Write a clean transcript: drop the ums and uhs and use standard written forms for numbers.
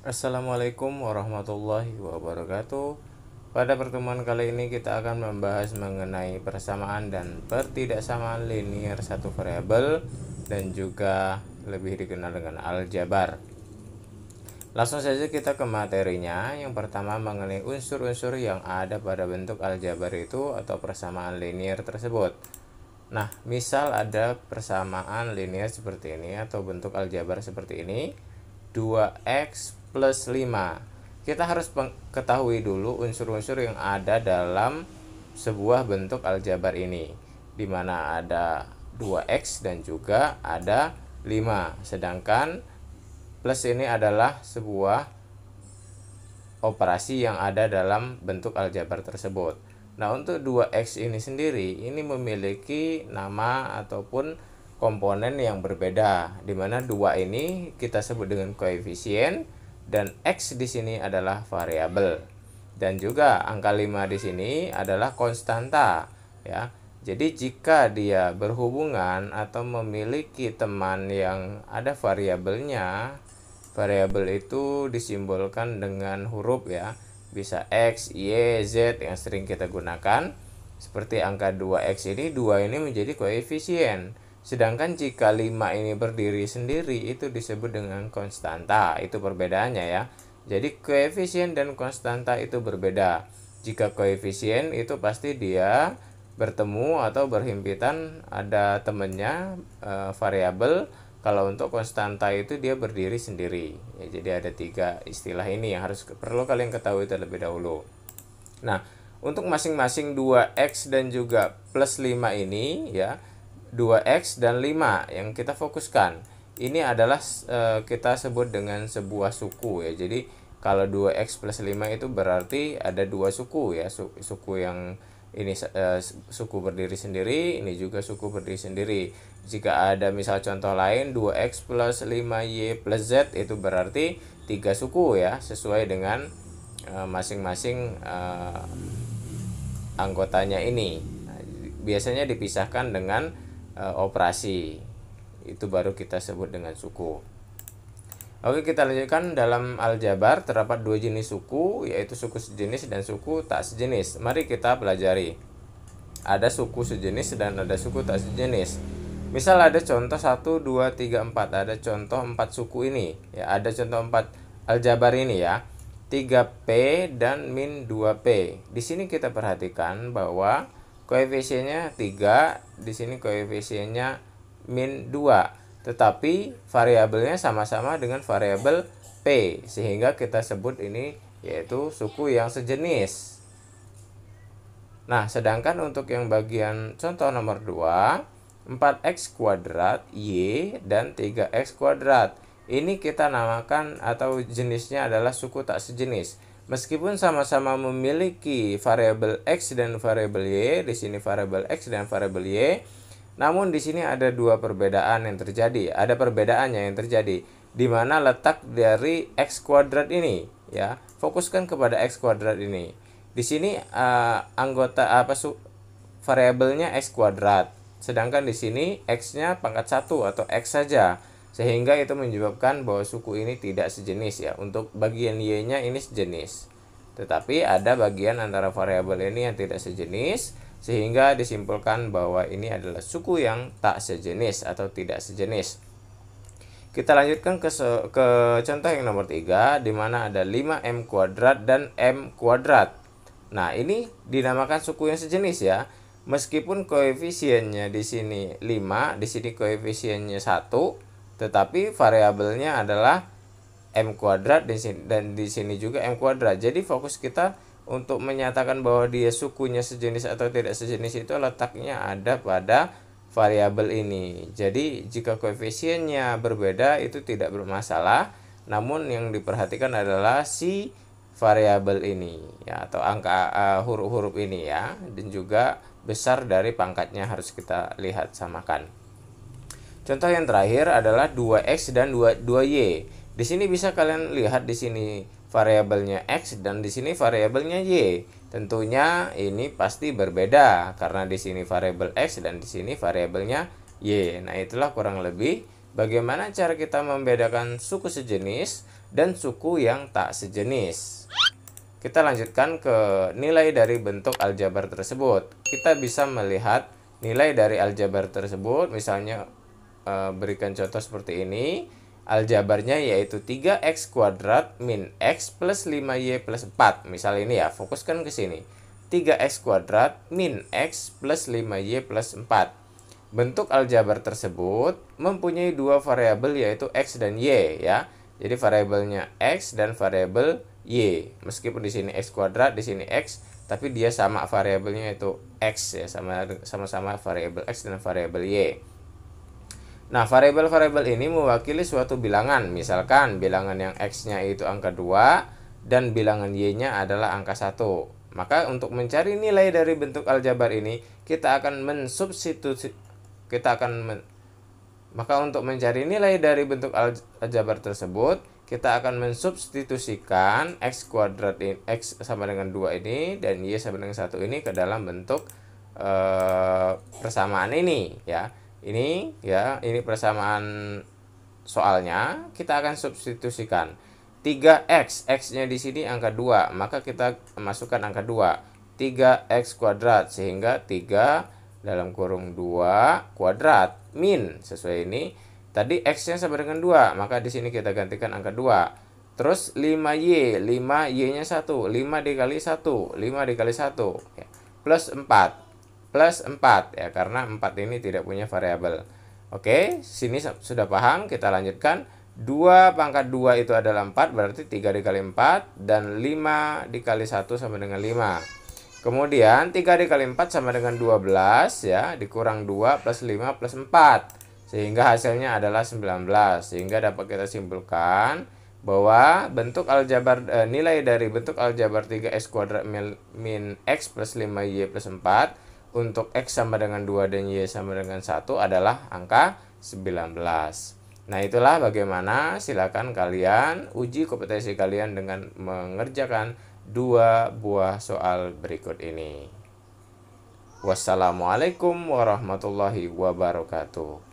Assalamualaikum warahmatullahi wabarakatuh. Pada pertemuan kali ini kita akan membahas mengenai persamaan dan pertidaksamaan linear satu variabel dan juga lebih dikenal dengan aljabar. Langsung saja kita ke materinya. Yang pertama mengenai unsur-unsur yang ada pada bentuk aljabar itu atau persamaan linear tersebut. Nah, misal ada persamaan linear seperti ini atau bentuk aljabar seperti ini, 2x plus 5. Kita harus ketahui dulu unsur-unsur yang ada dalam sebuah bentuk aljabar ini, di mana ada 2x dan juga ada 5. Sedangkan plus ini adalah sebuah operasi yang ada dalam bentuk aljabar tersebut. Nah, untuk 2x ini sendiri ini memiliki nama ataupun komponen yang berbeda, di mana 2 ini kita sebut dengan koefisien dan x di sini adalah variabel. Dan juga angka 5 di sini adalah konstanta, ya. Jadi jika dia berhubungan atau memiliki teman yang ada variabelnya, variabel itu disimbolkan dengan huruf, ya. Bisa X, Y, Z yang sering kita gunakan. Seperti angka 2X ini, 2 ini menjadi koefisien. Sedangkan jika 5 ini berdiri sendiri itu disebut dengan konstanta. Itu perbedaannya, ya. Jadi koefisien dan konstanta itu berbeda. Jika koefisien itu pasti dia bertemu atau berhimpitan ada temannya, variabel. Kalau untuk konstanta itu dia berdiri sendiri, ya. Jadi ada 3 istilah ini yang perlu kalian ketahui terlebih dahulu. Nah, untuk masing-masing 2x dan juga plus 5 ini, ya, 2x dan 5 yang kita fokuskan ini adalah kita sebut dengan sebuah suku, ya. Jadi kalau 2x plus 5 itu berarti ada 2 suku, ya. Suku yang ini suku berdiri sendiri, ini juga suku berdiri sendiri. Jika ada misal contoh lain 2x plus 5y plus z, itu berarti 3 suku, ya, sesuai dengan masing-masing anggotanya ini. Nah, biasanya dipisahkan dengan operasi. Itu baru kita sebut dengan suku. Oke, kita lanjutkan. Dalam aljabar terdapat 2 jenis suku, yaitu suku sejenis dan suku tak sejenis. Mari kita pelajari. Ada suku sejenis dan ada suku tak sejenis. Misal ada contoh 1, 2, 3, 4. Ada contoh 4 suku ini, ya. Ada contoh 4 aljabar ini, ya. 3P dan min 2P. Di sini kita perhatikan bahwa koefisiennya 3, di sini koefisiennya min 2. Tetapi variabelnya sama-sama dengan variabel P, sehingga kita sebut ini yaitu suku yang sejenis. Nah, sedangkan untuk yang bagian contoh nomor 2, 4x kuadrat Y dan 3x kuadrat. Ini kita namakan atau jenisnya adalah suku tak sejenis. Meskipun sama-sama memiliki variabel X dan variabel Y, di sini variabel X dan variabel Y, namun di sini ada 2 perbedaan yang terjadi. Ada perbedaannya yang terjadi di mana letak dari x kuadrat ini, ya. Fokuskan kepada x kuadrat ini. Di sini variabelnya x kuadrat. Sedangkan di sini x-nya pangkat 1 atau x saja. Sehingga itu menyebabkan bahwa suku ini tidak sejenis, ya. Untuk bagian y-nya ini sejenis. Tetapi ada bagian antara variabel ini yang tidak sejenis, sehingga disimpulkan bahwa ini adalah suku yang tak sejenis atau tidak sejenis. Kita lanjutkan ke contoh yang nomor 3, di mana ada 5m kuadrat dan m kuadrat. Nah, ini dinamakan suku yang sejenis, ya. Meskipun koefisiennya di sini 5, di sini koefisiennya 1, tetapi variabelnya adalah m kuadrat dan di sini juga m kuadrat. Jadi fokus kita untuk menyatakan bahwa dia sukunya sejenis atau tidak sejenis itu letaknya ada pada variabel ini. Jadi jika koefisiennya berbeda itu tidak bermasalah, namun yang diperhatikan adalah si variabel ini, ya, atau angka huruf-huruf ini, ya, dan juga besar dari pangkatnya harus kita lihat samakan. Contoh yang terakhir adalah 2x dan 2y. Di sini bisa kalian lihat di sini variabelnya x dan di sini variabelnya y. Tentunya ini pasti berbeda karena di sini variabel x dan di sini variabelnya y. Nah, itulah kurang lebih bagaimana cara kita membedakan suku sejenis dan suku yang tak sejenis. Kita lanjutkan ke nilai dari bentuk aljabar tersebut. Kita bisa melihat nilai dari aljabar tersebut, misalnya berikan contoh seperti ini. Aljabarnya yaitu 3x kuadrat min x plus 5y plus 4. Misal ini ya, fokuskan ke sini. 3x kuadrat min x plus 5y plus 4. Bentuk aljabar tersebut mempunyai dua variabel yaitu x dan y ya. Jadi variabelnya x dan variabel y. Meskipun di sini x kuadrat, di sini x, tapi dia sama variabelnya yaitu x ya, sama-sama variabel x dan variabel y. Nah, variabel-variabel ini mewakili suatu bilangan. Misalkan bilangan yang x-nya itu angka 2 dan bilangan y-nya adalah angka 1. Maka untuk mencari nilai dari bentuk aljabar ini, kita akan mensubstitusi maka untuk mencari nilai dari bentuk aljabar tersebut, kita akan mensubstitusikan x kuadrat ini, x sama dengan 2 ini dan y sama dengan 1 ini ke dalam bentuk persamaan ini ya. Ini persamaan soalnya, kita akan substitusikan 3x, x-nya di sini angka 2, maka kita masukkan angka 2, 3x kuadrat, sehingga 3 dalam kurung 2 kuadrat min, sesuai ini tadi x-nya sama dengan 2, maka di sini kita gantikan angka 2. Terus 5y, 5y-nya 1, 5 dikali 1, 5 dikali 1 ya, plus 4 ya, karena 4 ini tidak punya variabel. Oke, sini sudah paham. Kita lanjutkan. 2 pangkat 2 itu adalah 4, berarti 3 dikali 4, dan 5 dikali 1 sama dengan 5. Kemudian 3 dikali 4 sama dengan 12 ya, dikurang 2 plus 5 plus 4, sehingga hasilnya adalah 19. Sehingga dapat kita simpulkan bahwa bentuk aljabar nilai dari bentuk aljabar 3x kuadrat min x plus 5y plus 4 untuk x sama dengan 2 dan y sama dengan 1 adalah angka 19. Nah, itulah bagaimana. Silakan kalian uji kompetensi kalian dengan mengerjakan 2 buah soal berikut ini. Wassalamualaikum warahmatullahi wabarakatuh.